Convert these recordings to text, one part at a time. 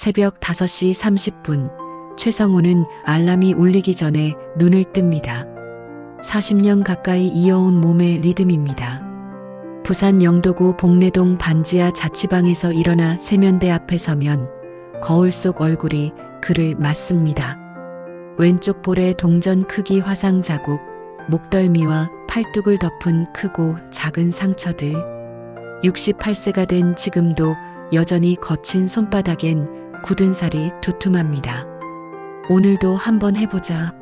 새벽 5시 30분, 최성우는 알람이 울리기 전에 눈을 뜹니다. 40년 가까이 이어온 몸의 리듬입니다. 부산 영도구 복례동 반지하 자취방에서 일어나 세면대 앞에 서면 거울 속 얼굴이 그를 맞습니다. 왼쪽 볼에 동전 크기 화상 자국, 목덜미와 팔뚝을 덮은 크고 작은 상처들. 68세가 된 지금도 여전히 거친 손바닥엔 굳은 살이 두툼합니다. 오늘도 한번 해보자.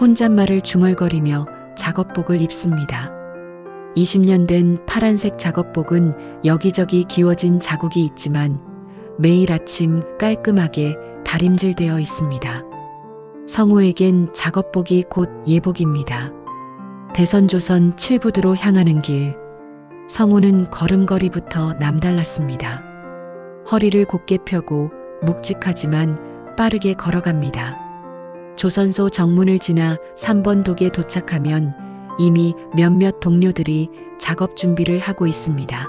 혼잣말을 중얼거리며 작업복을 입습니다. 20년 된 파란색 작업복은 여기저기 기워진 자국이 있지만 매일 아침 깔끔하게 다림질되어 있습니다. 성우에겐 작업복이 곧 예복입니다. 대선조선 7부두로 향하는 길. 성우는 걸음걸이부터 남달랐습니다. 허리를 곧게 펴고 묵직하지만 빠르게 걸어갑니다. 조선소 정문을 지나 3번 독에 도착하면 이미 몇몇 동료들이 작업 준비를 하고 있습니다.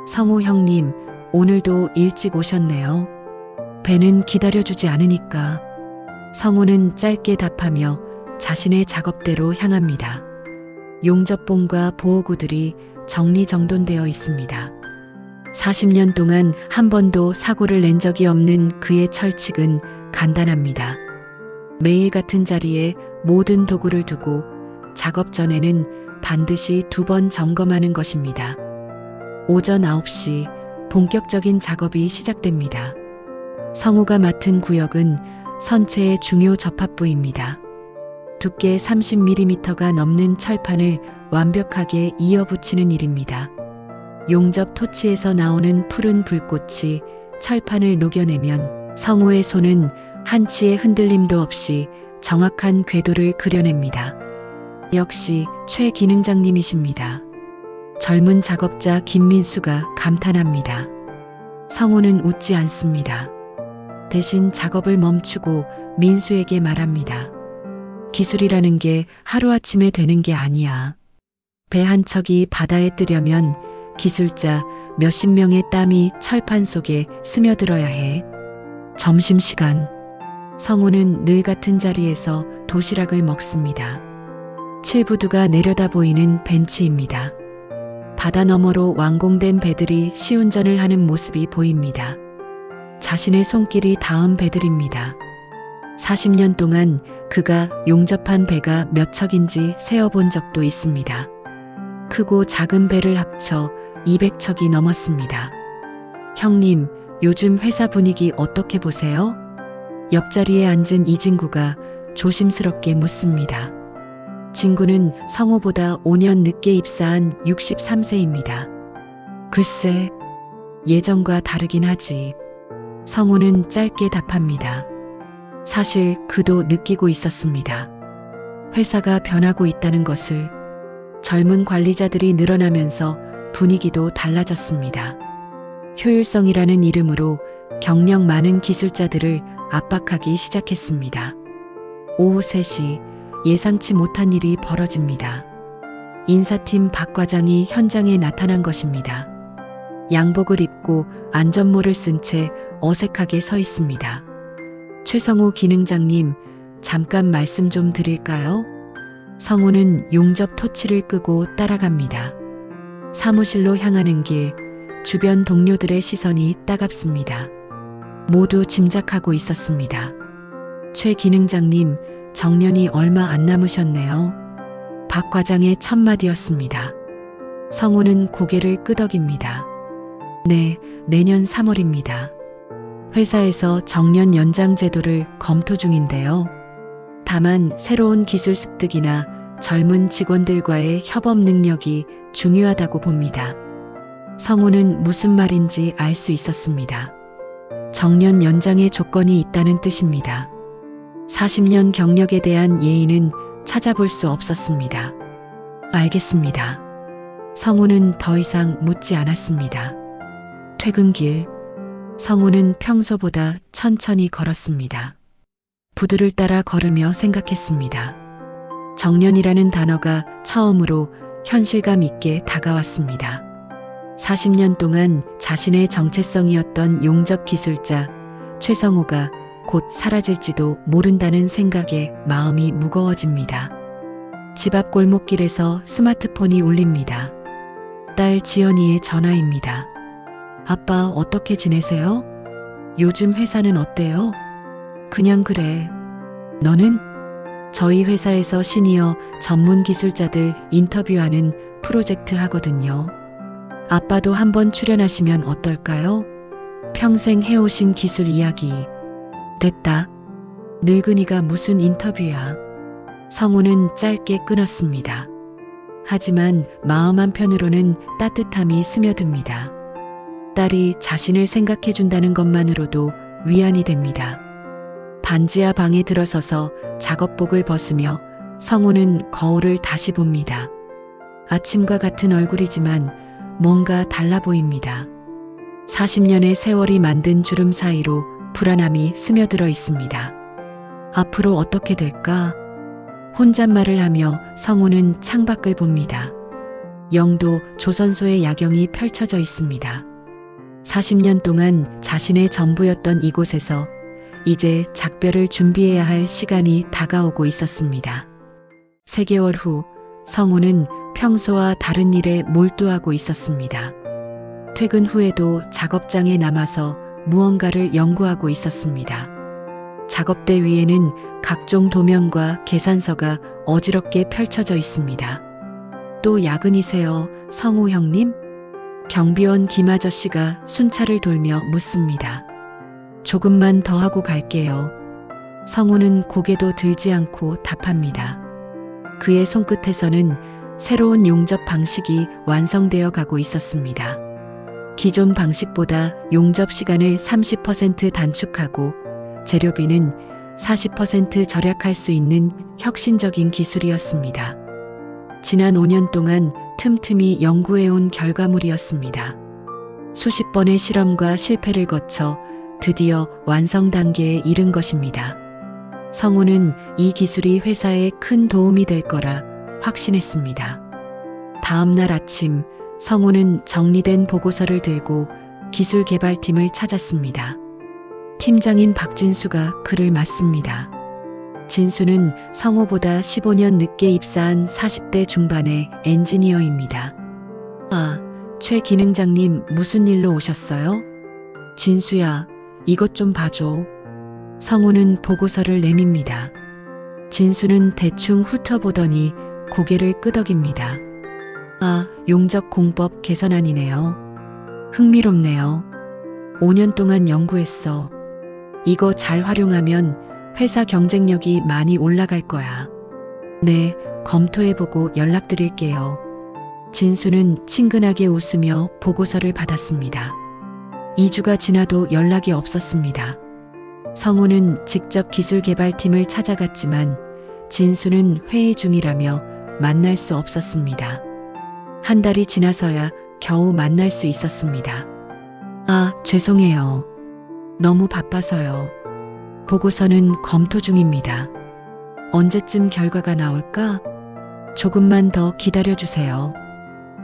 성우 형님, 오늘도 일찍 오셨네요. 배는 기다려주지 않으니까. 성우는 짧게 답하며 자신의 작업대로 향합니다. 용접봉과 보호구들이 정리정돈되어 있습니다. 40년 동안 한 번도 사고를 낸 적이 없는 그의 철칙은 간단합니다. 매일 같은 자리에 모든 도구를 두고 작업 전에는 반드시 2번 점검하는 것입니다. 오전 9시 본격적인 작업이 시작됩니다. 성우가 맡은 구역은 선체의 중요 접합부입니다. 두께 30mm가 넘는 철판을 완벽하게 이어붙이는 일입니다. 용접 토치에서 나오는 푸른 불꽃이 철판을 녹여내면 성우의 손은 한치의 흔들림도 없이 정확한 궤도를 그려냅니다. 역시 최 기능장님이십니다. 젊은 작업자 김민수가 감탄합니다. 성우는 웃지 않습니다. 대신 작업을 멈추고 민수에게 말합니다. 기술이라는 게 하루아침에 되는 게 아니야. 배 한 척이 바다에 뜨려면 기술자 몇십 명의 땀이 철판 속에 스며들어야 해. 점심시간. 성우는 늘 같은 자리에서 도시락을 먹습니다. 7부두가 내려다 보이는 벤치입니다. 바다 너머로 완공된 배들이 시운전을 하는 모습이 보입니다. 자신의 손길이 닿은 배들입니다. 40년 동안 그가 용접한 배가 몇 척인지 세어본 적도 있습니다. 크고 작은 배를 합쳐 200척이 넘었습니다. 형님, 요즘 회사 분위기 어떻게 보세요? 옆자리에 앉은 이진구가 조심스럽게 묻습니다. 진구는 성우보다 5년 늦게 입사한 63세입니다. 글쎄, 예전과 다르긴 하지. 성우는 짧게 답합니다. 사실 그도 느끼고 있었습니다. 회사가 변하고 있다는 것을. 젊은 관리자들이 늘어나면서 분위기도 달라졌습니다. 효율성이라는 이름으로 경력 많은 기술자들을 압박하기 시작했습니다. 오후 3시 예상치 못한 일이 벌어집니다. 인사팀 박 과장이 현장에 나타난 것입니다. 양복을 입고 안전모를 쓴 채 어색하게 서 있습니다. 최성우 기능장님, 잠깐 말씀 좀 드릴까요? 성우는 용접 토치를 끄고 따라갑니다. 사무실로 향하는 길, 주변 동료들의 시선이 따갑습니다. 모두 짐작하고 있었습니다. 최 기능장님, 정년이 얼마 안 남으셨네요. 박 과장의 첫 마디였습니다. 성우는 고개를 끄덕입니다. 네, 내년 3월입니다. 회사에서 정년 연장 제도를 검토 중인데요. 다만 새로운 기술 습득이나 젊은 직원들과의 협업 능력이 중요하다고 봅니다. 성우는 무슨 말인지 알 수 있었습니다. 정년 연장의 조건이 있다는 뜻입니다. 40년 경력에 대한 예의는 찾아볼 수 없었습니다. 알겠습니다. 성우는 더 이상 묻지 않았습니다. 퇴근길. 성우는 평소보다 천천히 걸었습니다. 부두를 따라 걸으며 생각했습니다. 정년이라는 단어가 처음으로 현실감 있게 다가왔습니다. 40년 동안 자신의 정체성이었던 용접 기술자, 최성우가 곧 사라질지도 모른다는 생각에 마음이 무거워집니다. 집 앞 골목길에서 스마트폰이 울립니다. 딸 지연이의 전화입니다. 아빠 어떻게 지내세요? 요즘 회사는 어때요? 그냥 그래. 너는? 저희 회사에서 시니어 전문 기술자들 인터뷰하는 프로젝트 하거든요. 아빠도 한번 출연하시면 어떨까요? 평생 해오신 기술 이야기. 됐다. 늙은이가 무슨 인터뷰야. 성우는 짧게 끊었습니다. 하지만 마음 한편으로는 따뜻함이 스며듭니다. 딸이 자신을 생각해준다는 것만으로도 위안이 됩니다. 반지하 방에 들어서서 작업복을 벗으며 성우는 거울을 다시 봅니다. 아침과 같은 얼굴이지만 뭔가 달라 보입니다. 40년의 세월이 만든 주름 사이로 불안함이 스며들어 있습니다. 앞으로 어떻게 될까? 혼잣말을 하며 성우는 창밖을 봅니다. 영도 조선소의 야경이 펼쳐져 있습니다. 40년 동안 자신의 전부였던 이곳에서 이제 작별을 준비해야 할 시간이 다가오고 있었습니다. 3개월 후 성우는 평소와 다른 일에 몰두하고 있었습니다. 퇴근 후에도 작업장에 남아서 무언가를 연구하고 있었습니다. 작업대 위에는 각종 도면과 계산서가 어지럽게 펼쳐져 있습니다. 또 야근이세요, 성우 형님? 경비원 김 아저씨가 순찰을 돌며 묻습니다. 조금만 더 하고 갈게요. 성우는 고개도 들지 않고 답합니다. 그의 손끝에서는 새로운 용접 방식이 완성되어 가고 있었습니다. 기존 방식보다 용접 시간을 30% 단축하고 재료비는 40% 절약할 수 있는 혁신적인 기술이었습니다. 지난 5년 동안 틈틈이 연구해온 결과물이었습니다. 수십 번의 실험과 실패를 거쳐 드디어 완성 단계에 이른 것입니다. 성우는 이 기술이 회사에 큰 도움이 될 거라 확신했습니다. 다음 날 아침 성우는 정리된 보고서를 들고 기술개발팀을 찾았습니다. 팀장인 박진수가 그를 맞습니다. 진수는 성우보다 15년 늦게 입사한 40대 중반의 엔지니어입니다. 아, 최 기능장님 무슨 일로 오셨어요? 진수야, 이것 좀 봐줘. 성우는 보고서를 내밉니다. 진수는 대충 훑어보더니 고개를 끄덕입니다. 아, 용접 공법 개선안이네요. 흥미롭네요. 5년 동안 연구했어. 이거 잘 활용하면 회사 경쟁력이 많이 올라갈 거야. 네, 검토해보고 연락드릴게요. 진수는 친근하게 웃으며 보고서를 받았습니다. 2주가 지나도 연락이 없었습니다. 성우는 직접 기술개발팀을 찾아갔지만 진수는 회의 중이라며 만날 수 없었습니다. 한 달이 지나서야 겨우 만날 수 있었습니다. 아, 죄송해요. 너무 바빠서요. 보고서는 검토 중입니다. 언제쯤 결과가 나올까? 조금만 더 기다려주세요.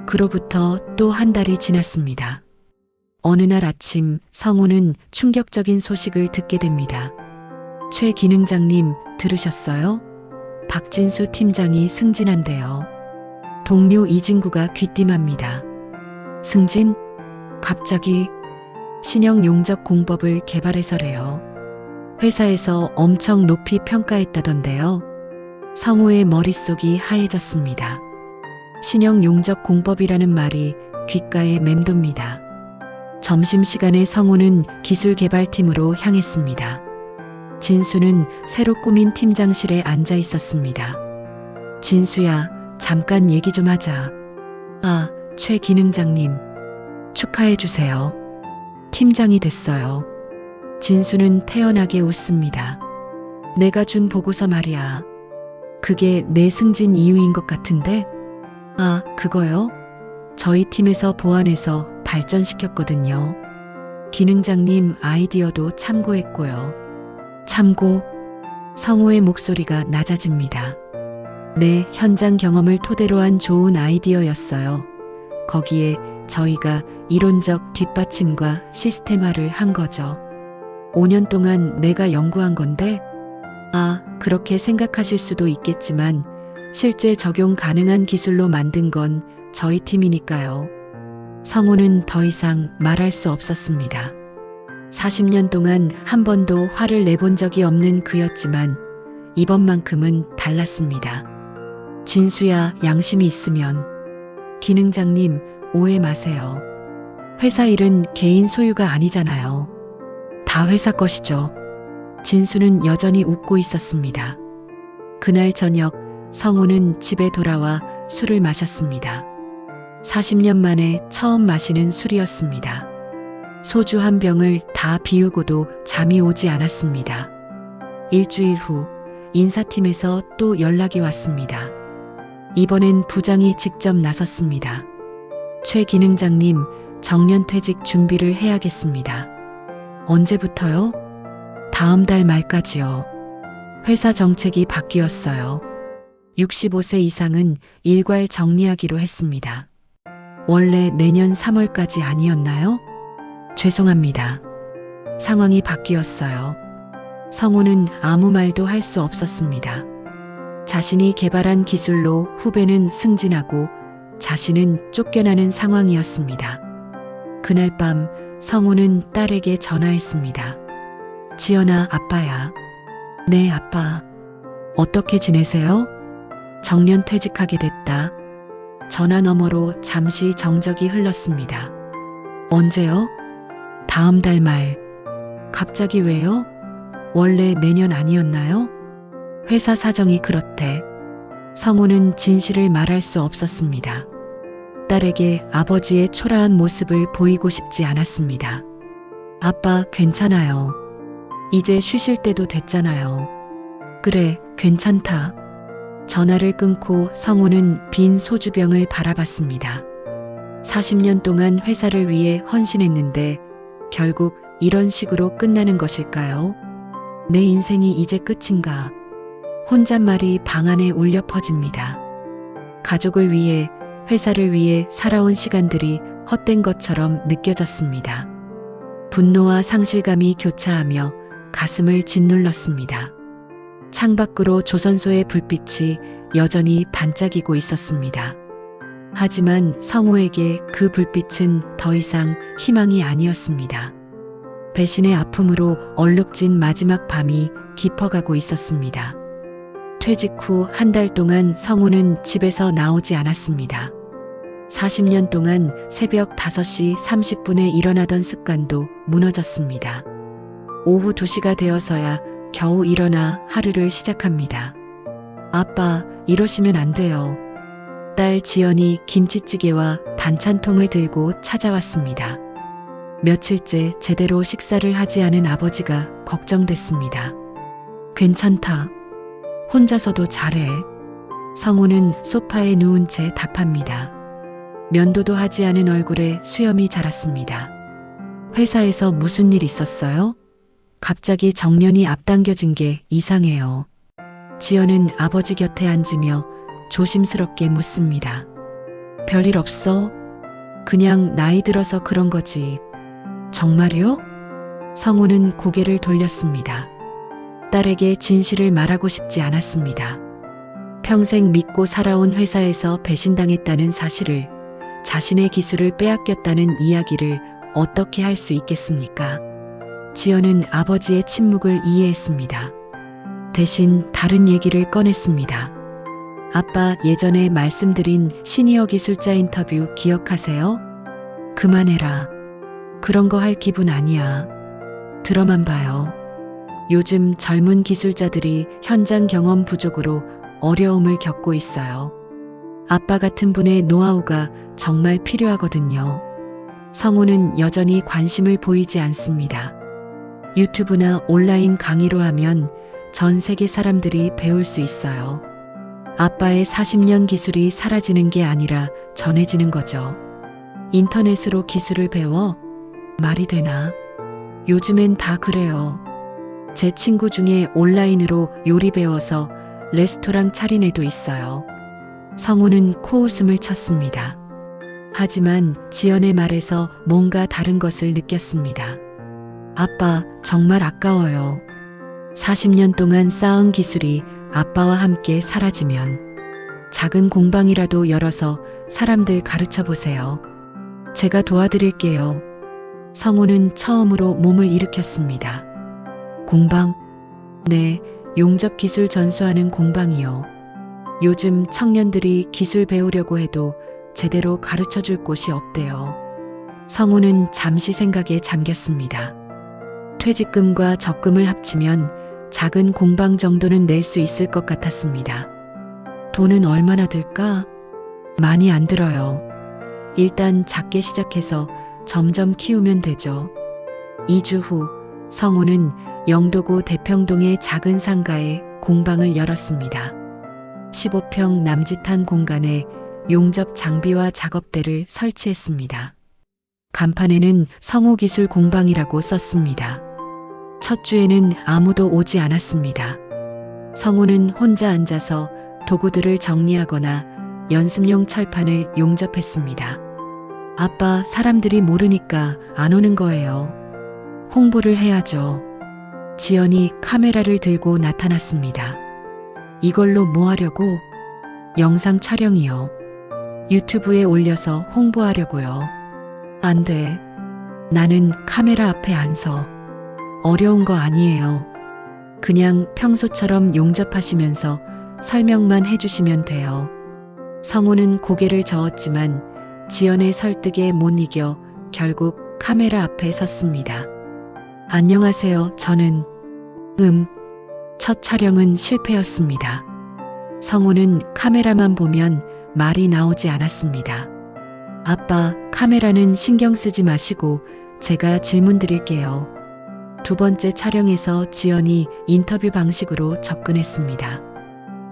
그로부터 또 한 달이 지났습니다. 어느 날 아침 성우는 충격적인 소식을 듣게 됩니다. 최 기능장님 들으셨어요? 박진수 팀장이 승진한대요. 동료 이진구가 귀띔합니다. 승진? 갑자기? 신형 용접 공법을 개발해서래요. 회사에서 엄청 높이 평가했다던데요. 성우의 머릿속이 하얘졌습니다. 신형 용접 공법이라는 말이 귓가에 맴돕니다. 점심시간에 성우는 기술개발팀으로 향했습니다. 진수는 새로 꾸민 팀장실에 앉아 있었습니다. 진수야, 잠깐 얘기 좀 하자. 아, 최 기능장님. 축하해주세요. 팀장이 됐어요. 진수는 태연하게 웃습니다. 내가 준 보고서 말이야. 그게 내 승진 이유인 것 같은데? 아, 그거요? 저희 팀에서 보완해서 발전시켰거든요. 기능장님 아이디어도 참고했고요. 참고? 성우의 목소리가 낮아집니다. 네, 현장 경험을 토대로 한 좋은 아이디어였어요. 거기에 저희가 이론적 뒷받침과 시스템화를 한 거죠. 5년 동안 내가 연구한 건데, 그렇게 생각하실 수도 있겠지만 실제 적용 가능한 기술로 만든 건 저희 팀이니까요. 성우는 더 이상 말할 수 없었습니다. 40년 동안 한 번도 화를 내본 적이 없는 그였지만 이번만큼은 달랐습니다. 진수야, 양심이 있으면. 기능장님, 오해 마세요. 회사 일은 개인 소유가 아니잖아요. 다 회사 것이죠. 진수는 여전히 웃고 있었습니다. 그날 저녁 성우는 집에 돌아와 술을 마셨습니다. 40년 만에 처음 마시는 술이었습니다. 소주 한 병을 다 비우고도 잠이 오지 않았습니다. 일주일 후 인사팀에서 또 연락이 왔습니다. 이번엔 부장이 직접 나섰습니다. 최 기능장님, 정년퇴직 준비를 해야겠습니다. 언제부터요? 다음 달 말까지요. 회사 정책이 바뀌었어요. 65세 이상은 일괄 정리하기로 했습니다. 원래 내년 3월까지 아니었나요? 죄송합니다. 상황이 바뀌었어요. 성우는 아무 말도 할 수 없었습니다. 자신이 개발한 기술로 후배는 승진하고 자신은 쫓겨나는 상황이었습니다. 그날 밤 성우는 딸에게 전화했습니다. 지연아, 아빠야. 네, 아빠. 어떻게 지내세요? 정년 퇴직하게 됐다. 전화 너머로 잠시 정적이 흘렀습니다. 언제요? 다음 달 말. 갑자기 왜요? 원래 내년 아니었나요? 회사 사정이 그렇대. 성우는 진실을 말할 수 없었습니다. 딸에게 아버지의 초라한 모습을 보이고 싶지 않았습니다. 아빠, 괜찮아요. 이제 쉬실 때도 됐잖아요. 그래, 괜찮다. 전화를 끊고 성우는 빈 소주병을 바라봤습니다. 40년 동안 회사를 위해 헌신했는데 결국 이런 식으로 끝나는 것일까요? 내 인생이 이제 끝인가? 혼잣말이 방 안에 울려 퍼집니다. 가족을 위해, 회사를 위해 살아온 시간들이 헛된 것처럼 느껴졌습니다. 분노와 상실감이 교차하며 가슴을 짓눌렀습니다. 창밖으로 조선소의 불빛이 여전히 반짝이고 있었습니다. 하지만 성우에게 그 불빛은 더 이상 희망이 아니었습니다. 배신의 아픔으로 얼룩진 마지막 밤이 깊어가고 있었습니다. 퇴직 후 한 달 동안 성우는 집에서 나오지 않았습니다. 40년 동안 새벽 5시 30분에 일어나던 습관도 무너졌습니다. 오후 2시가 되어서야 겨우 일어나 하루를 시작합니다. 아빠, 이러시면 안 돼요. 딸 지연이 김치찌개와 반찬통을 들고 찾아왔습니다. 며칠째 제대로 식사를 하지 않은 아버지가 걱정됐습니다. 괜찮다. 혼자서도 잘해. 성우는 소파에 누운 채 답합니다. 면도도 하지 않은 얼굴에 수염이 자랐습니다. 회사에서 무슨 일 있었어요? 갑자기 정년이 앞당겨진 게 이상해요. 지연은 아버지 곁에 앉으며 조심스럽게 묻습니다. 별일 없어? 그냥 나이 들어서 그런 거지. 정말요? 성우는 고개를 돌렸습니다. 딸에게 진실을 말하고 싶지 않았습니다. 평생 믿고 살아온 회사에서 배신당했다는 사실을, 자신의 기술을 빼앗겼다는 이야기를 어떻게 할 수 있겠습니까? 지연은 아버지의 침묵을 이해했습니다. 대신 다른 얘기를 꺼냈습니다. 아빠, 예전에 말씀드린 시니어 기술자 인터뷰 기억하세요? 그만해라. 그런 거 할 기분 아니야. 들어만 봐요. 요즘 젊은 기술자들이 현장 경험 부족으로 어려움을 겪고 있어요. 아빠 같은 분의 노하우가 정말 필요하거든요. 성우는 여전히 관심을 보이지 않습니다. 유튜브나 온라인 강의로 하면 전 세계 사람들이 배울 수 있어요. 아빠의 40년 기술이 사라지는 게 아니라 전해지는 거죠. 인터넷으로 기술을 배워? 말이 되나? 요즘엔 다 그래요. 제 친구 중에 온라인으로 요리 배워서 레스토랑 차린 애도 있어요. 성우는 코웃음을 쳤습니다. 하지만 지연의 말에서 뭔가 다른 것을 느꼈습니다. 아빠, 정말 아까워요. 40년 동안 쌓은 기술이 아빠와 함께 사라지면 작은 공방이라도 열어서 사람들 가르쳐 보세요. 제가 도와드릴게요. 성우는 처음으로 몸을 일으켰습니다. 공방? 네, 용접 기술 전수하는 공방이요. 요즘 청년들이 기술 배우려고 해도 제대로 가르쳐 줄 곳이 없대요. 성우는 잠시 생각에 잠겼습니다. 퇴직금과 적금을 합치면 작은 공방 정도는 낼 수 있을 것 같았습니다. 돈은 얼마나 들까? 많이 안 들어요. 일단 작게 시작해서 점점 키우면 되죠. 2주 후 성우는 영도구 대평동의 작은 상가에 공방을 열었습니다. 15평 남짓한 공간에 용접 장비와 작업대를 설치했습니다. 간판에는 성우기술 공방이라고 썼습니다. 첫 주에는 아무도 오지 않았습니다. 성우는 혼자 앉아서 도구들을 정리하거나 연습용 철판을 용접했습니다. 아빠, 사람들이 모르니까 안 오는 거예요. 홍보를 해야죠. 지연이 카메라를 들고 나타났습니다. 이걸로 뭐 하려고? 영상 촬영이요. 유튜브에 올려서 홍보하려고요. 안 돼. 나는 카메라 앞에 안 서. 어려운 거 아니에요. 그냥 평소처럼 용접하시면서 설명만 해주시면 돼요. 성우는 고개를 저었지만 지연의 설득에 못 이겨 결국 카메라 앞에 섰습니다. 안녕하세요. 저는 첫 촬영은 실패였습니다. 성우는 카메라만 보면 말이 나오지 않았습니다. 아빠, 카메라는 신경 쓰지 마시고 제가 질문 드릴게요. 두 번째 촬영에서 지연이 인터뷰 방식으로 접근했습니다.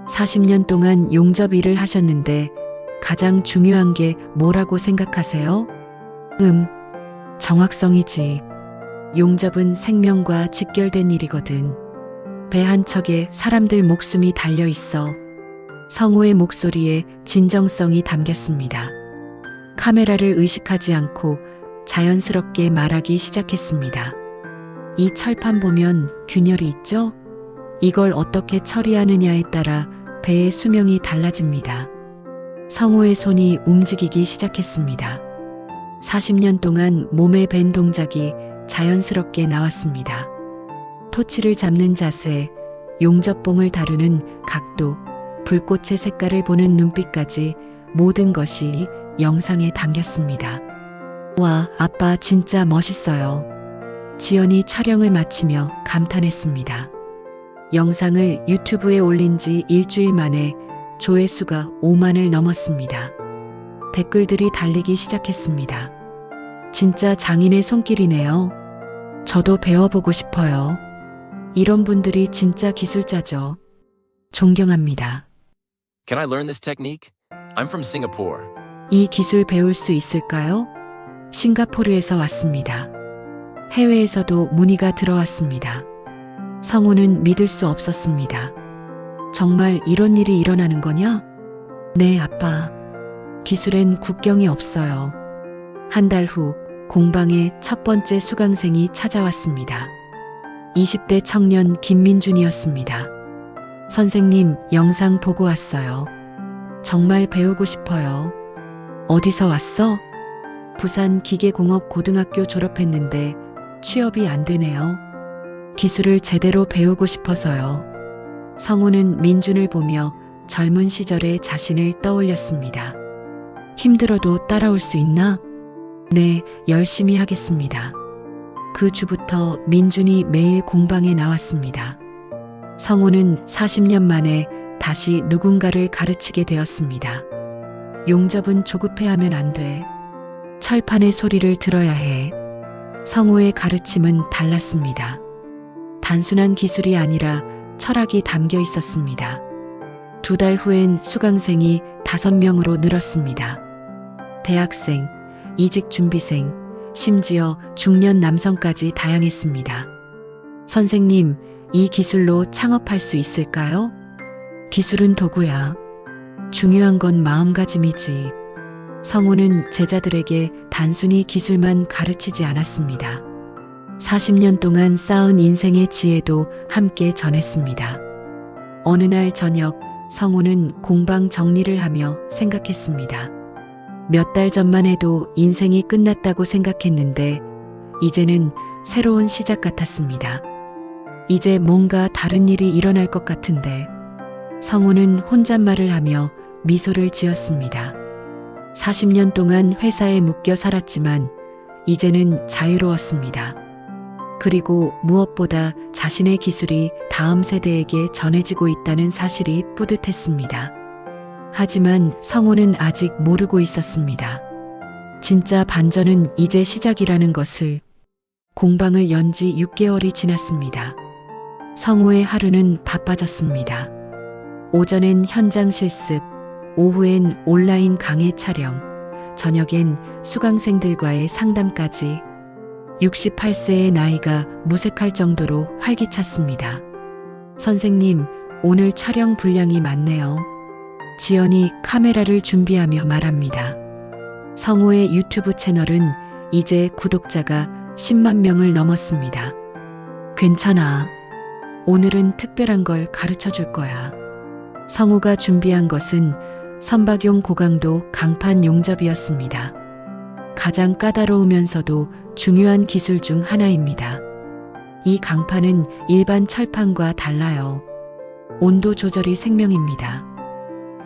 40년 동안 용접 일을 하셨는데 가장 중요한 게 뭐라고 생각하세요? 정확성이지. 용접은 생명과 직결된 일이거든. 배 한 척에 사람들 목숨이 달려 있어. 성우의 목소리에 진정성이 담겼습니다. 카메라를 의식하지 않고 자연스럽게 말하기 시작했습니다. 이 철판 보면 균열이 있죠? 이걸 어떻게 처리하느냐에 따라 배의 수명이 달라집니다. 성우의 손이 움직이기 시작했습니다. 40년 동안 몸에 밴 동작이 자연스럽게 나왔습니다. 토치를 잡는 자세, 용접봉을 다루는 각도, 불꽃의 색깔을 보는 눈빛까지 모든 것이 영상에 담겼습니다. 와, 아빠 진짜 멋있어요. 지연이 촬영을 마치며 감탄했습니다. 영상을 유튜브에 올린 지 일주일 만에 조회수가 5만을 넘었습니다. 댓글들이 달리기 시작했습니다. 진짜 장인의 손길이네요. 저도 배워보고 싶어요. 이런 분들이 진짜 기술자죠. 존경합니다. Can I learn this technique? I'm from Singapore. 이 기술 배울 수 있을까요? 싱가포르에서 왔습니다. 해외에서도 문의가 들어왔습니다. 성우는 믿을 수 없었습니다. 정말 이런 일이 일어나는 거냐? 네, 아빠. 기술엔 국경이 없어요. 한 달 후 공방에 첫 번째 수강생이 찾아왔습니다. 20대 청년 김민준이었습니다. 선생님, 영상 보고 왔어요. 정말 배우고 싶어요. 어디서 왔어? 부산 기계공업고등학교 졸업했는데 취업이 안 되네요. 기술을 제대로 배우고 싶어서요. 성우는 민준을 보며 젊은 시절의 자신을 떠올렸습니다. 힘들어도 따라올 수 있나? 네, 열심히 하겠습니다. 그 주부터 민준이 매일 공방에 나왔습니다. 성우는 40년 만에 다시 누군가를 가르치게 되었습니다. 용접은 조급해하면 안 돼. 철판의 소리를 들어야 해. 성우의 가르침은 달랐습니다. 단순한 기술이 아니라 철학이 담겨 있었습니다. 2달 후엔 수강생이 5명으로 늘었습니다. 대학생, 이직 준비생, 심지어 중년 남성까지 다양했습니다. 선생님, 이 기술로 창업할 수 있을까요? 기술은 도구야. 중요한 건 마음가짐이지. 성우는 제자들에게 단순히 기술만 가르치지 않았습니다. 40년 동안 쌓은 인생의 지혜도 함께 전했습니다. 어느 날 저녁 성우는 공방 정리를 하며 생각했습니다. 몇 달 전만 해도 인생이 끝났다고 생각했는데 이제는 새로운 시작 같았습니다. 이제 뭔가 다른 일이 일어날 것 같은데 성우는 혼잣말을 하며 미소를 지었습니다. 40년 동안 회사에 묶여 살았지만 이제는 자유로웠습니다. 그리고 무엇보다 자신의 기술이 다음 세대에게 전해지고 있다는 사실이 뿌듯했습니다. 하지만 성우는 아직 모르고 있었습니다. 진짜 반전은 이제 시작이라는 것을. 공방을 연 지 6개월이 지났습니다. 성우의 하루는 바빠졌습니다. 오전엔 현장 실습, 오후엔 온라인 강의 촬영, 저녁엔 수강생들과의 상담까지 68세의 나이가 무색할 정도로 활기찼습니다. 선생님, 오늘 촬영 분량이 많네요. 지연이 카메라를 준비하며 말합니다. 성우의 유튜브 채널은 이제 구독자가 10만 명을 넘었습니다. 괜찮아. 오늘은 특별한 걸 가르쳐 줄 거야. 성우가 준비한 것은 선박용 고강도 강판 용접이었습니다. 가장 까다로우면서도 중요한 기술 중 하나입니다. 이 강판은 일반 철판과 달라요. 온도 조절이 생명입니다.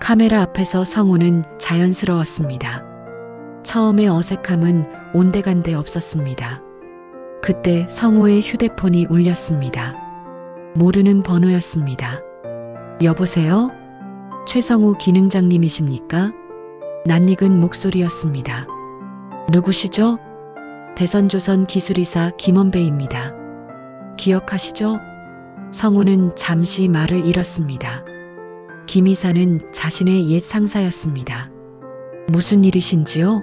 카메라 앞에서 성우는 자연스러웠습니다. 처음의 어색함은 온데간데 없었습니다. 그때 성우의 휴대폰이 울렸습니다. 모르는 번호였습니다. 여보세요? 최성우 기능장님이십니까? 낯익은 목소리였습니다. 누구시죠? 대선조선 기술이사 김원배입니다. 기억하시죠? 성우는 잠시 말을 잃었습니다. 김 이사는 자신의 옛 상사였습니다. 무슨 일이신지요?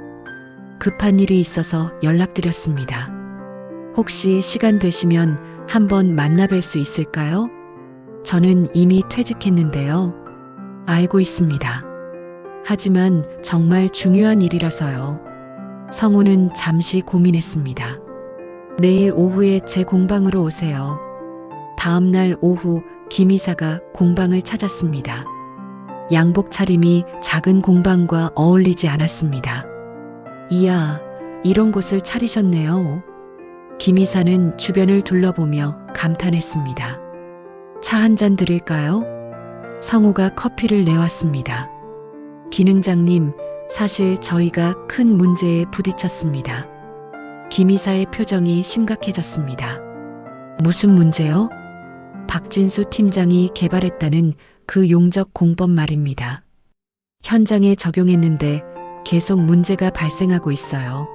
급한 일이 있어서 연락드렸습니다. 혹시 시간 되시면 한번 만나뵐 수 있을까요? 저는 이미 퇴직했는데요. 알고 있습니다. 하지만 정말 중요한 일이라서요. 성우는 잠시 고민했습니다. 내일 오후에 제 공방으로 오세요. 다음 날 오후 김 이사가 공방을 찾았습니다. 양복 차림이 작은 공방과 어울리지 않았습니다. 이야, 이런 곳을 차리셨네요. 김 이사는 주변을 둘러보며 감탄했습니다. 차 한 잔 드릴까요? 성우가 커피를 내왔습니다. 기능장님, 사실 저희가 큰 문제에 부딪혔습니다. 김 이사의 표정이 심각해졌습니다. 무슨 문제요? 박진수 팀장이 개발했다는 그 용접 공법 말입니다. 현장에 적용했는데 계속 문제가 발생하고 있어요.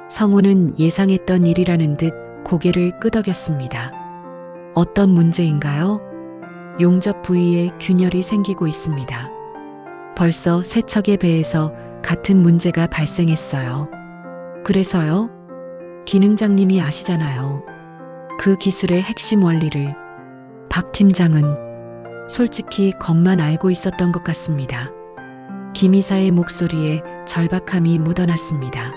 성우는 예상했던 일이라는 듯 고개를 끄덕였습니다. 어떤 문제인가요? 용접 부위에 균열이 생기고 있습니다. 벌써 세 척의 배에서 같은 문제가 발생했어요. 그래서요? 기능장님이 아시잖아요. 그 기술의 핵심 원리를. 박 팀장은 솔직히 겉만 알고 있었던 것 같습니다. 김 이사의 목소리에 절박함이 묻어났습니다.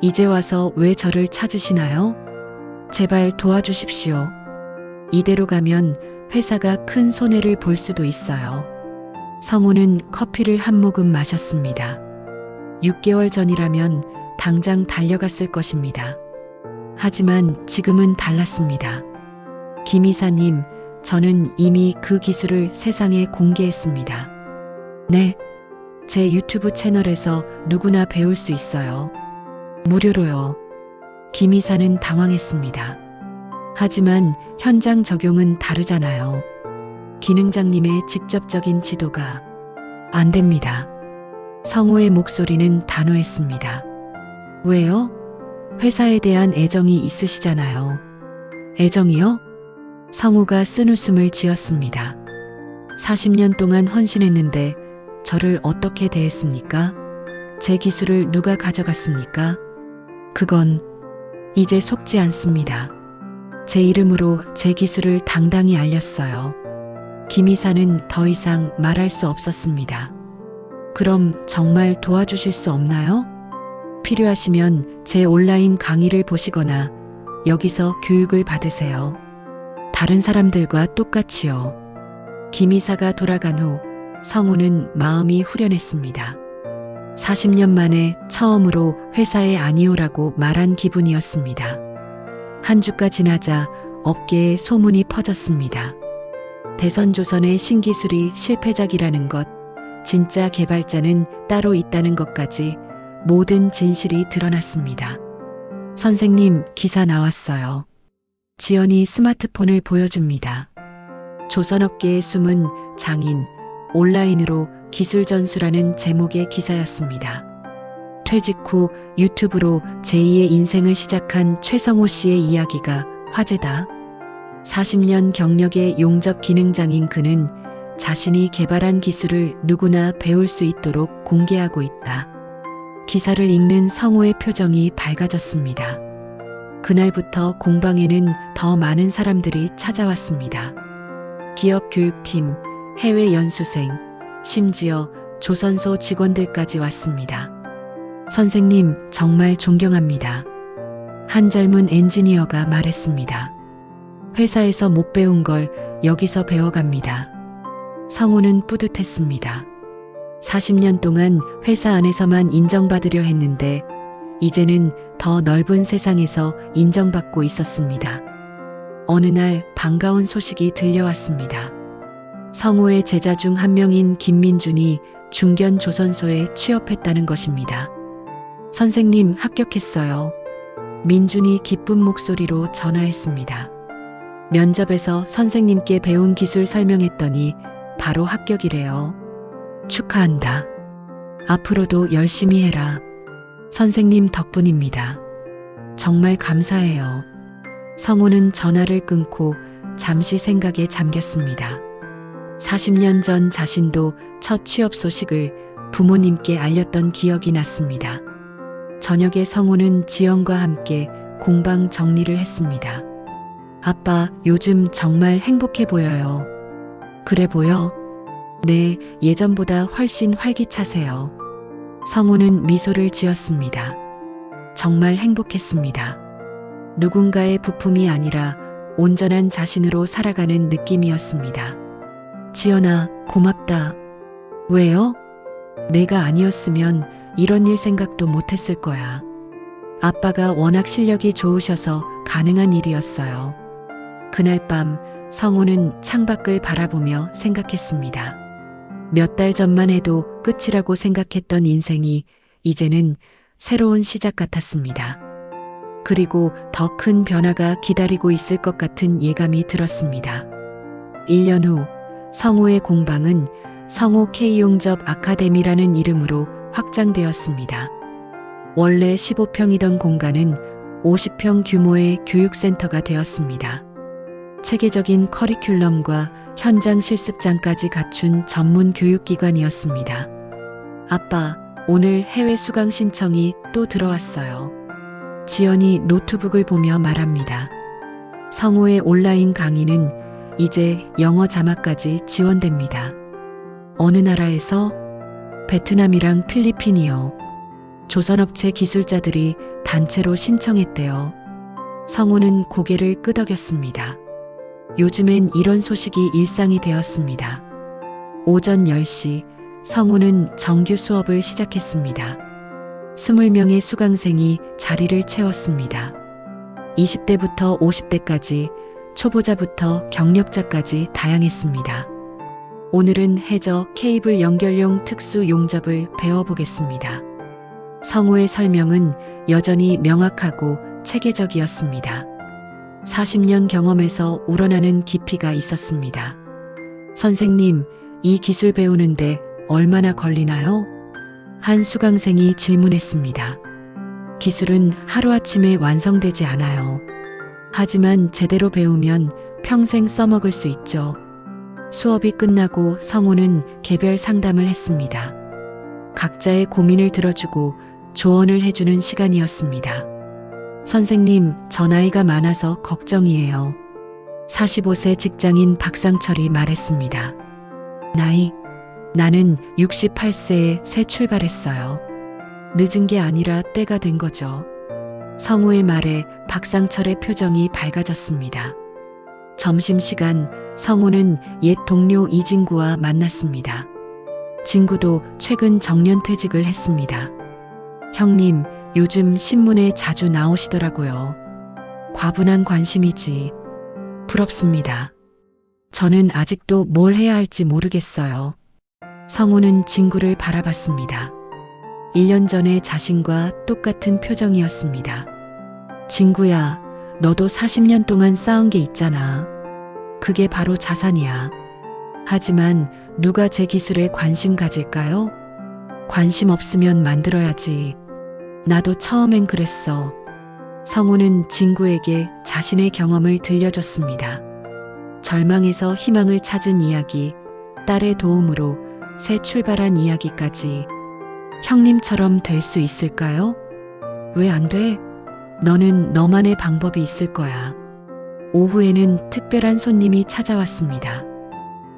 이제 와서 왜 저를 찾으시나요? 제발 도와주십시오. 이대로 가면 회사가 큰 손해를 볼 수도 있어요. 성우는 커피를 한 모금 마셨습니다. 6개월 전이라면 당장 달려갔을 것입니다. 하지만 지금은 달랐습니다. 김 이사님, 저는 이미 그 기술을 세상에 공개했습니다. 네, 제 유튜브 채널에서 누구나 배울 수 있어요. 무료로요. 김 이사는 당황했습니다. 하지만 현장 적용은 다르잖아요. 기능장님의 직접적인 지도가 안 됩니다. 성우의 목소리는 단호했습니다. 왜요? 회사에 대한 애정이 있으시잖아요. 애정이요? 성우가 쓴웃음을 지었습니다. 40년 동안 헌신했는데 저를 어떻게 대했습니까? 제 기술을 누가 가져갔습니까? 그건 이제 속지 않습니다. 제 이름으로 제 기술을 당당히 알렸어요. 김 이사는 더 이상 말할 수 없었습니다. 그럼 정말 도와주실 수 없나요? 필요하시면 제 온라인 강의를 보시거나 여기서 교육을 받으세요. 다른 사람들과 똑같이요. 김 이사가 돌아간 후 성우는 마음이 후련했습니다. 40년 만에 처음으로 회사에 아니오라고 말한 기분이었습니다. 한 주가 지나자 업계에 소문이 퍼졌습니다. 대선조선의 신기술이 실패작이라는 것, 진짜 개발자는 따로 있다는 것까지 모든 진실이 드러났습니다. 선생님, 기사 나왔어요. 지연이 스마트폰을 보여줍니다. 조선업계의 숨은 장인, 온라인으로 기술 전수라는 제목의 기사였습니다. 퇴직 후 유튜브로 제2의 인생을 시작한 최성호 씨의 이야기가 화제다. 40년 경력의 용접 기능장인 그는 자신이 개발한 기술을 누구나 배울 수 있도록 공개하고 있다. 기사를 읽는 성호의 표정이 밝아졌습니다. 그날부터 공방에는 더 많은 사람들이 찾아왔습니다. 기업 교육팀, 해외 연수생, 심지어 조선소 직원들까지 왔습니다. 선생님, 정말 존경합니다. 한 젊은 엔지니어가 말했습니다. 회사에서 못 배운 걸 여기서 배워갑니다. 성우는 뿌듯했습니다. 40년 동안 회사 안에서만 인정받으려 했는데 이제는 더 넓은 세상에서 인정받고 있었습니다. 어느 날 반가운 소식이 들려왔습니다. 성우의 제자 중 한 명인 김민준이 중견 조선소에 취업했다는 것입니다. 선생님, 합격했어요. 민준이 기쁜 목소리로 전화했습니다. 면접에서 선생님께 배운 기술 설명했더니 바로 합격이래요. 축하한다. 앞으로도 열심히 해라. 선생님 덕분입니다. 정말 감사해요. 성우는 전화를 끊고 잠시 생각에 잠겼습니다. 40년 전 자신도 첫 취업 소식을 부모님께 알렸던 기억이 났습니다. 저녁에 성우는 지연과 함께 공방 정리를 했습니다. 아빠, 요즘 정말 행복해 보여요. 그래 보여? 네, 예전보다 훨씬 활기차세요. 성우는 미소를 지었습니다. 정말 행복했습니다. 누군가의 부품이 아니라 온전한 자신으로 살아가는 느낌이었습니다. 지연아, 고맙다. 왜요? 내가 아니었으면 이런 일 생각도 못했을 거야. 아빠가 워낙 실력이 좋으셔서 가능한 일이었어요. 그날 밤 성우는 창밖을 바라보며 생각했습니다. 몇 달 전만 해도 끝이라고 생각했던 인생이 이제는 새로운 시작 같았습니다. 그리고 더 큰 변화가 기다리고 있을 것 같은 예감이 들었습니다. 1년 후 성우의 공방은 성우 K용접 아카데미라는 이름으로 확장되었습니다. 원래 15평이던 공간은 50평 규모의 교육센터가 되었습니다. 체계적인 커리큘럼과 현장 실습장까지 갖춘 전문 교육기관이었습니다. 아빠, 오늘 해외 수강 신청이 또 들어왔어요. 지연이 노트북을 보며 말합니다. 성우의 온라인 강의는 이제 영어 자막까지 지원됩니다. 어느 나라에서? 베트남이랑 필리핀이요. 조선업체 기술자들이 단체로 신청했대요. 성우는 고개를 끄덕였습니다. 요즘엔 이런 소식이 일상이 되었습니다. 오전 10시 성우는 정규 수업을 시작했습니다. 20명의 수강생이 자리를 채웠습니다. 20대부터 50대까지, 초보자부터 경력자까지 다양했습니다. 오늘은 해저 케이블 연결용 특수 용접을 배워보겠습니다. 성우의 설명은 여전히 명확하고 체계적이었습니다. 40년 경험에서 우러나는 깊이가 있었습니다. 선생님, 이 기술 배우는데 얼마나 걸리나요? 한 수강생이 질문했습니다. 기술은 하루아침에 완성되지 않아요. 하지만 제대로 배우면 평생 써먹을 수 있죠. 수업이 끝나고 성우는 개별 상담을 했습니다. 각자의 고민을 들어주고 조언을 해주는 시간이었습니다. 선생님, 저 나이가 많아서 걱정이에요. 45세 직장인 박상철이 말했습니다. 나는 68세에 새 출발했어요. 늦은 게 아니라 때가 된 거죠. 성우의 말에 박상철의 표정이 밝아졌습니다. 점심시간 성우는 옛 동료 이진구와 만났습니다. 진구도 최근 정년퇴직을 했습니다. 형님, 요즘 신문에 자주 나오시더라고요. 과분한 관심이지. 부럽습니다. 저는 아직도 뭘 해야 할지 모르겠어요. 성우는 진구를 바라봤습니다. 1년 전에 자신과 똑같은 표정이었습니다. 진구야, 너도 40년 동안 쌓은 게 있잖아. 그게 바로 자산이야. 하지만 누가 제 기술에 관심 가질까요? 관심 없으면 만들어야지. 나도 처음엔 그랬어. 성우는 진구에게 자신의 경험을 들려줬습니다. 절망에서 희망을 찾은 이야기, 딸의 도움으로 새 출발한 이야기까지. 형님처럼 될 수 있을까요? 왜 안 돼? 너는 너만의 방법이 있을 거야. 오후에는 특별한 손님이 찾아왔습니다.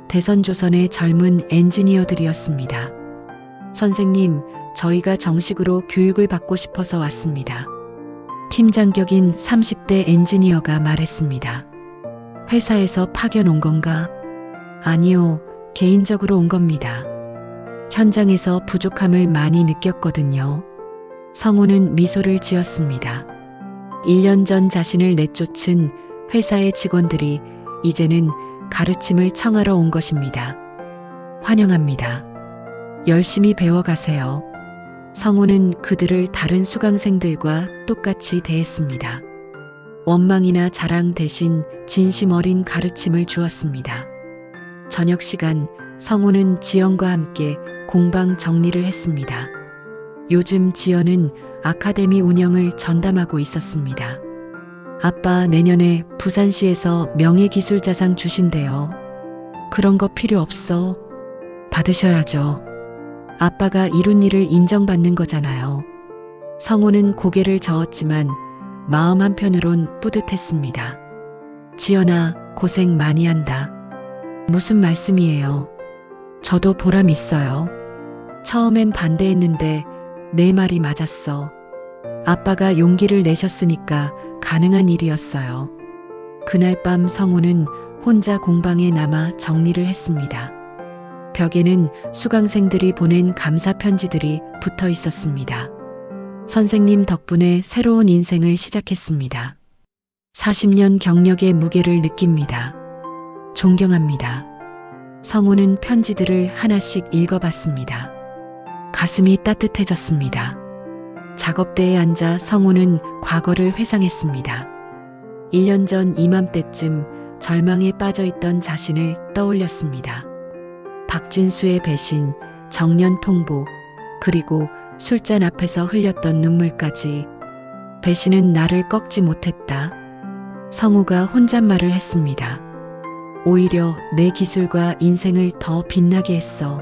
대선조선의 젊은 엔지니어들이었습니다. 선생님, 저희가 정식으로 교육을 받고 싶어서 왔습니다. 팀장격인 30대 엔지니어가 말했습니다. 회사에서 파견 온 건가? 아니요, 개인적으로 온 겁니다. 현장에서 부족함을 많이 느꼈거든요. 성우는 미소를 지었습니다. 1년 전 자신을 내쫓은 회사의 직원들이 이제는 가르침을 청하러 온 것입니다. 환영합니다. 열심히 배워가세요. 성우는 그들을 다른 수강생들과 똑같이 대했습니다. 원망이나 자랑 대신 진심 어린 가르침을 주었습니다. 저녁 시간 성우는 지연과 함께 공방 정리를 했습니다. 요즘 지연은 아카데미 운영을 전담하고 있었습니다. 아빠 내년에 부산시에서 명예기술자상 주신대요. 그런 거 필요 없어. 받으셔야죠. 아빠가 이룬 일을 인정받는 거잖아요. 성우는 고개를 저었지만 마음 한편으론 뿌듯했습니다. 지연아, 고생 많이 한다. 무슨 말씀이에요? 저도 보람 있어요. 처음엔 반대했는데 내 말이 맞았어. 아빠가 용기를 내셨으니까 가능한 일이었어요. 그날 밤 성우는 혼자 공방에 남아 정리를 했습니다. 벽에는 수강생들이 보낸 감사 편지들이 붙어 있었습니다. 선생님 덕분에 새로운 인생을 시작했습니다. 40년 경력의 무게를 느낍니다. 존경합니다. 성우는 편지들을 하나씩 읽어봤습니다. 가슴이 따뜻해졌습니다. 작업대에 앉아 성우는 과거를 회상했습니다. 1년 전 이맘때쯤 절망에 빠져있던 자신을 떠올렸습니다. 박진수의 배신, 정년 통보, 그리고 술잔 앞에서 흘렸던 눈물까지. 배신은 나를 꺾지 못했다. 성우가 혼잣말을 했습니다. 오히려 내 기술과 인생을 더 빛나게 했어.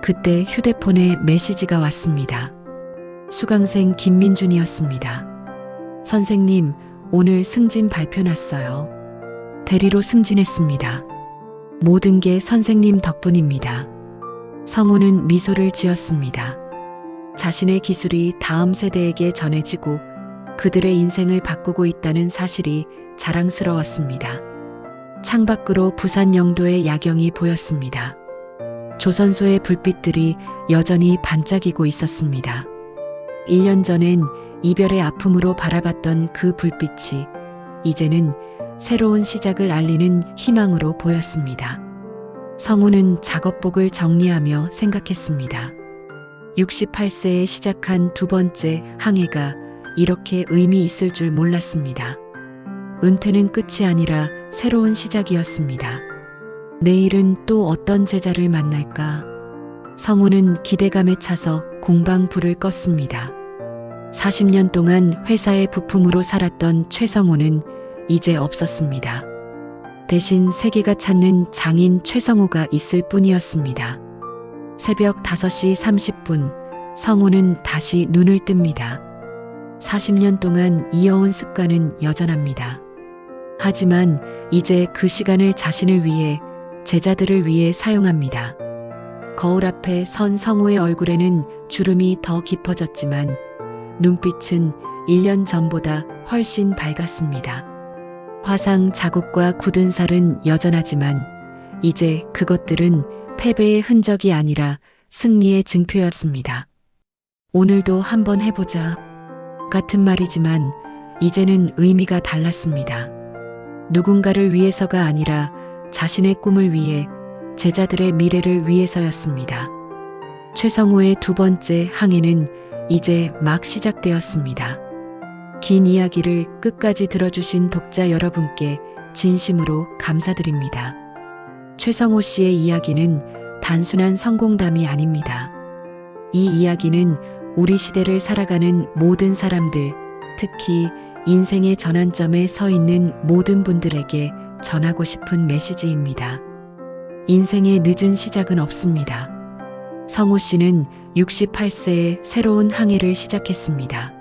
그때 휴대폰에 메시지가 왔습니다. 수강생 김민준이었습니다. 선생님, 오늘 승진 발표 났어요. 대리로 승진했습니다. 모든 게 선생님 덕분입니다. 성우는 미소를 지었습니다. 자신의 기술이 다음 세대에게 전해지고 그들의 인생을 바꾸고 있다는 사실이 자랑스러웠습니다. 창밖으로 부산 영도의 야경이 보였습니다. 조선소의 불빛들이 여전히 반짝이고 있었습니다. 1년 전엔 이별의 아픔으로 바라봤던 그 불빛이 이제는 새로운 시작을 알리는 희망으로 보였습니다. 성우는 작업복을 정리하며 생각했습니다. 68세에 시작한 두 번째 항해가 이렇게 의미 있을 줄 몰랐습니다. 은퇴는 끝이 아니라 새로운 시작이었습니다. 내일은 또 어떤 제자를 만날까? 성우는 기대감에 차서 공방 불을 껐습니다. 40년 동안 회사의 부품으로 살았던 최성우는 이제 없었습니다. 대신 세계가 찾는 장인 최성우가 있을 뿐이었습니다. 새벽 5시 30분, 성우는 다시 눈을 뜹니다. 40년 동안 이어온 습관은 여전합니다. 하지만 이제 그 시간을 자신을 위해, 제자들을 위해 사용합니다. 거울 앞에 선 성우의 얼굴에는 주름이 더 깊어졌지만 눈빛은 1년 전보다 훨씬 밝았습니다. 화상 자국과 굳은 살은 여전하지만 이제 그것들은 패배의 흔적이 아니라 승리의 증표였습니다. 오늘도 한번 해보자. 같은 말이지만 이제는 의미가 달랐습니다. 누군가를 위해서가 아니라 자신의 꿈을 위해, 제자들의 미래를 위해서였습니다. 최성호의 두 번째 항해는 이제 막 시작되었습니다. 긴 이야기를 끝까지 들어주신 독자 여러분께 진심으로 감사드립니다. 최성호 씨의 이야기는 단순한 성공담이 아닙니다. 이 이야기는 우리 시대를 살아가는 모든 사람들, 특히 인생의 전환점에 서 있는 모든 분들에게 전하고 싶은 메시지입니다. 인생의 늦은 시작은 없습니다. 성호 씨는 68세에 새로운 항해를 시작했습니다.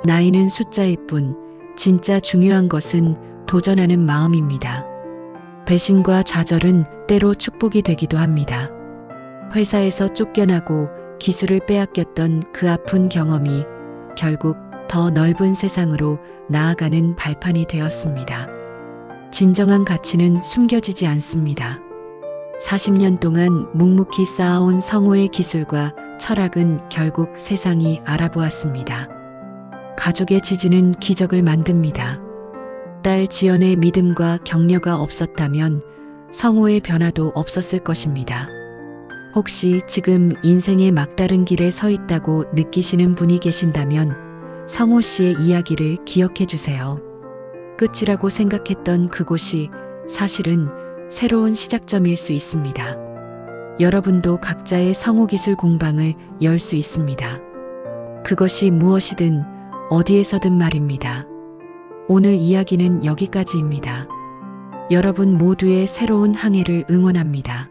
나이는 숫자일 뿐, 진짜 중요한 것은 도전하는 마음입니다. 배신과 좌절은 때로 축복이 되기도 합니다. 회사에서 쫓겨나고 기술을 빼앗겼던 그 아픈 경험이 결국 더 넓은 세상으로 나아가는 발판이 되었습니다. 진정한 가치는 숨겨지지 않습니다. 40년 동안 묵묵히 쌓아온 성호의 기술과 철학은 결국 세상이 알아보았습니다. 가족의 지지는 기적을 만듭니다. 딸 지연의 믿음과 격려가 없었다면 성호의 변화도 없었을 것입니다. 혹시 지금 인생의 막다른 길에 서 있다고 느끼시는 분이 계신다면 성호 씨의 이야기를 기억해 주세요. 끝이라고 생각했던 그곳이 사실은 새로운 시작점일 수 있습니다. 여러분도 각자의 성호 기술 공방을 열 수 있습니다. 그것이 무엇이든 어디에서든 말입니다. 오늘 이야기는 여기까지입니다. 여러분 모두의 새로운 항해를 응원합니다.